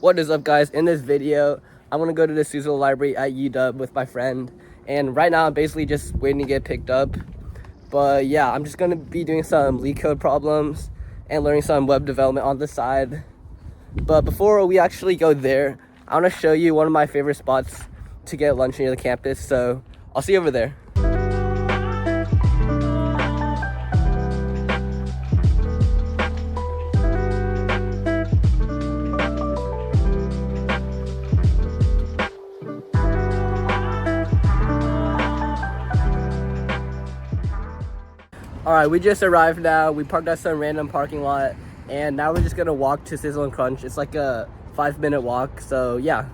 What is up, guys? In this video, I'm gonna go to the Suzzalo library at UW with my friend, and right now I'm basically just waiting to get picked up. But yeah, I'm just gonna be doing some Leetcode problems and learning some web development on the side. But before we actually go there, I want to show you one of my favorite spots to get lunch near the campus. So I'll see you over there. Alright, we just arrived now. We parked at some random parking lot, and now we're just gonna walk to Sizzle and Crunch. It's like a 5-minute walk, so yeah.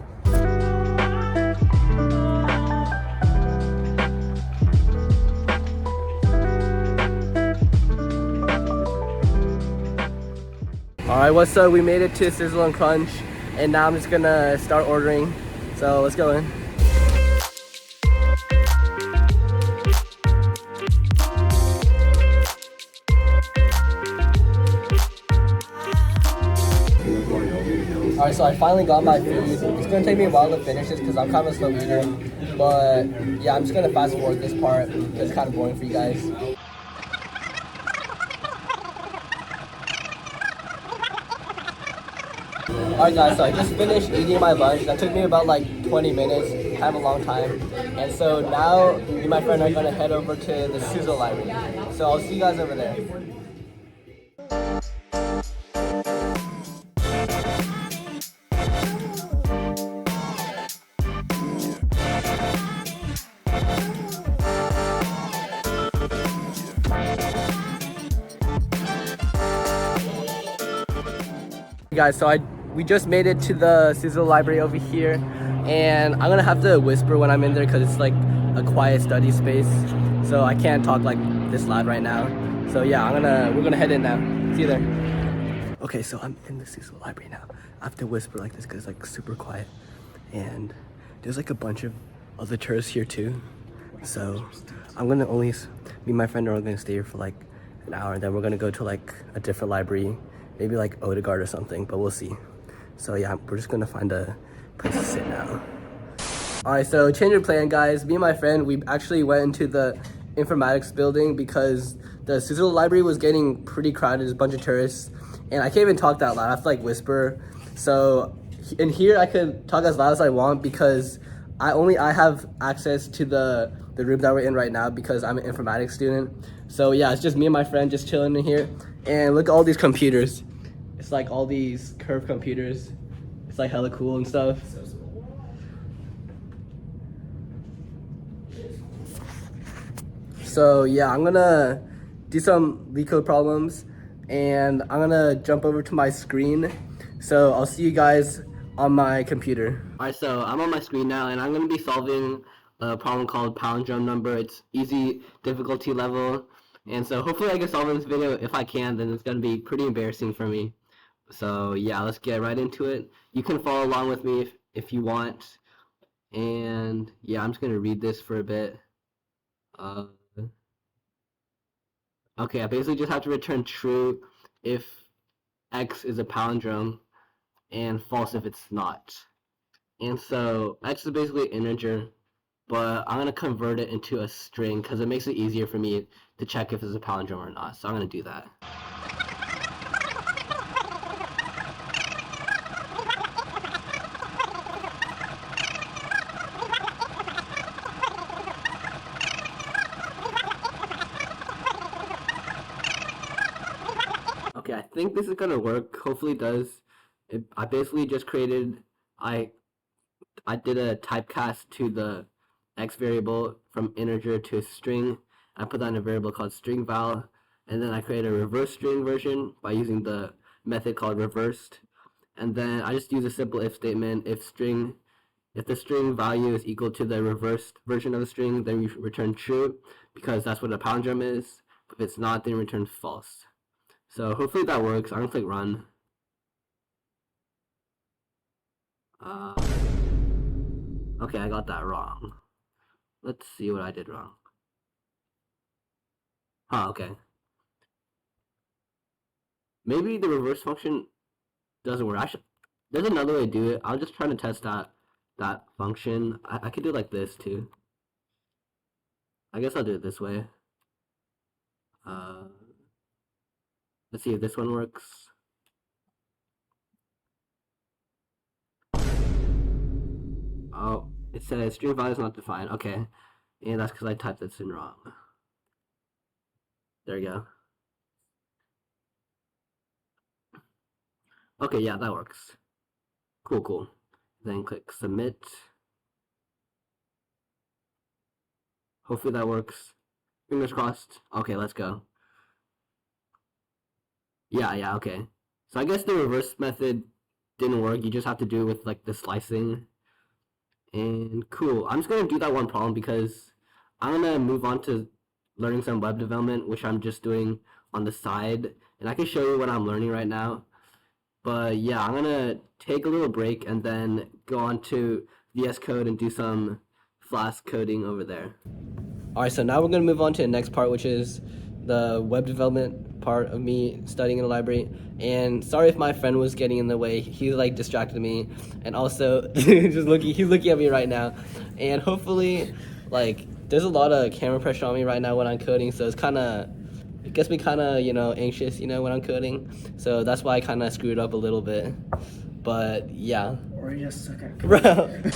Alright, what's up? We made it to Sizzle and Crunch, and now I'm just gonna start ordering. So let's go in. Alright, so I finally got my food. It's gonna take me a while to finish this because I'm kind of a slow eater. But yeah, I'm just gonna fast forward this part because it's kind of boring for you guys. Alright guys, so I just finished eating my lunch. That took me about like 20 minutes, kind of a long time. And so now me and my friend are gonna head over to the Suzzalo library. So I'll see you guys over there. Guys, so we just made it to the Suzzalo library over here, and I'm gonna have to whisper when I'm in there because it's like a quiet study space, so I can't talk like this loud right now. So yeah, we're gonna head in now. See you there. Okay, so I'm in the Suzzalo library now. I have to whisper like this because it's like super quiet, and there's like a bunch of other tourists here too. So I'm gonna me and my friend are gonna stay here for like an hour, and then we're gonna go to like a different library. Maybe like Odegaard or something, but we'll see. So yeah, we're just gonna find a place to sit now. Alright, so change of plan, guys. Me and my friend, we actually went into the informatics building because the Suzzalo library was getting pretty crowded. There's a bunch of tourists, and I can't even talk that loud. I have to like whisper. So in here, I could talk as loud as I want because I have access to the room that we're in right now because I'm an informatics student. So yeah, it's just me and my friend just chilling in here. And look at all these computers. It's like all these curved computers. It's like hella cool and stuff. So yeah, I'm gonna do some Leetcode problems, and I'm gonna jump over to my screen. So I'll see you guys on my computer. Alright, so I'm on my screen now, and I'm gonna be solving a problem called palindrome number. It's easy difficulty level. And so hopefully I can solve in this video. If I can, then it's going to be pretty embarrassing for me. So yeah, let's get right into it. You can follow along with me if you want. And yeah, I'm just going to read this for a bit. Okay, I basically just have to return true if x is a palindrome and false if it's not. And so x is basically an integer, but I'm going to convert it into a string because it makes it easier for me to check if it's a palindrome or not. So I'm going to do that. Okay, I think this is going to work. Hopefully it does. I basically just created, I did a typecast to the x variable from integer to a string. I put that in a variable called string val, and then I created a reverse string version by using the method called reversed. And then I just use a simple if statement. If the string value is equal to the reversed version of the string, then we return true because that's what a palindrome is. If it's not, then return false. So hopefully that works. I'm gonna click run. Okay, I got that wrong. Let's see what I did wrong. Okay. Maybe the reverse function doesn't work. There's another way to do it. I'll just try to test that function. I could do it like this too. I guess I'll do it this way. Uh, let's see if this one works. Oh, it says string value is not defined. Okay, and that's because I typed this in wrong. There you go. Okay, yeah, that works. Cool, cool. Then click submit. Hopefully that works. Fingers crossed. Okay, let's go. Yeah, okay. So I guess the reverse method didn't work. You just have to do it with like the slicing. And cool. I'm just gonna do that one problem because I'm gonna move on to learning some web development, which I'm just doing on the side. And I can show you what I'm learning right now. But yeah, I'm gonna take a little break and then go on to VS Code and do some Flask coding over there. Alright, so now we're gonna move on to the next part, which is the web development part of me studying in the library. And sorry if my friend was getting in the way. He like distracted me, and also he's looking at me right now. And hopefully, like, there's a lot of camera pressure on me right now when I'm coding, so it gets me kind of, anxious, when I'm coding. So that's why I kind of screwed up a little bit. But yeah. Or you just suck at coding.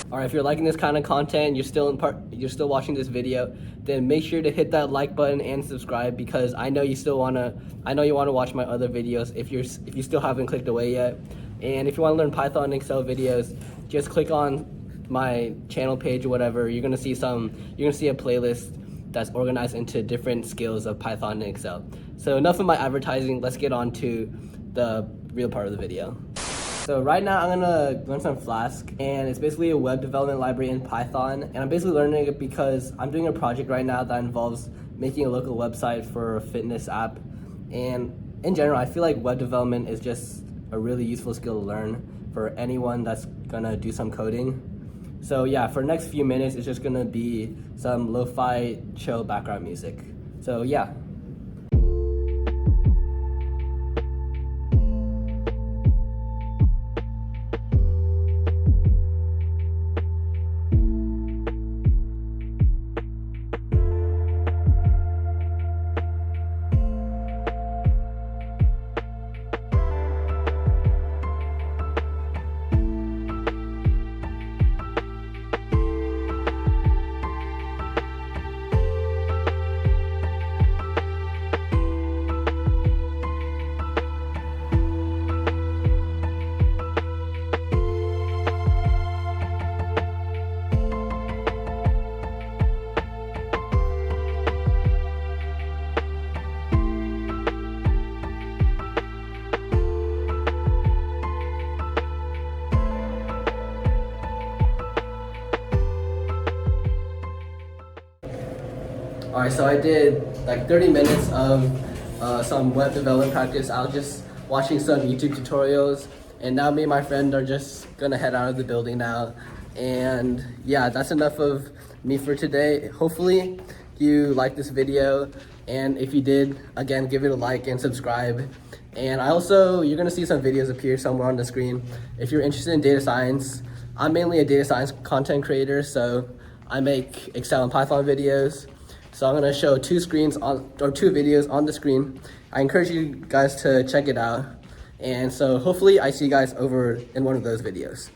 Alright, if you're liking this kind of content, you're still watching this video, then make sure to hit that like button and subscribe, because I know you wanna watch my other videos if you still haven't clicked away yet. And if you want to learn Python and Excel videos, just click on my channel page or whatever. You're gonna see a playlist that's organized into different skills of Python and Excel. So enough of my advertising, let's get on to the real part of the video. So right now I'm gonna learn some Flask, and it's basically a web development library in Python, and I'm basically learning it because I'm doing a project right now that involves making a local website for a fitness app. And in general, I feel like web development is just a really useful skill to learn for anyone that's gonna do some coding. So yeah, for the next few minutes, it's just gonna be some lo-fi chill background music. So yeah. Alright, so I did like 30 minutes of some web development practice. I was just watching some YouTube tutorials, and now me and my friend are just gonna head out of the building now. And yeah, that's enough of me for today. Hopefully you liked this video, and if you did, again, give it a like and subscribe. And you're gonna see some videos appear somewhere on the screen. If you're interested in data science, I'm mainly a data science content creator, so I make Excel and Python videos. So I'm gonna show two videos on the screen. I encourage you guys to check it out. And so hopefully I see you guys over in one of those videos.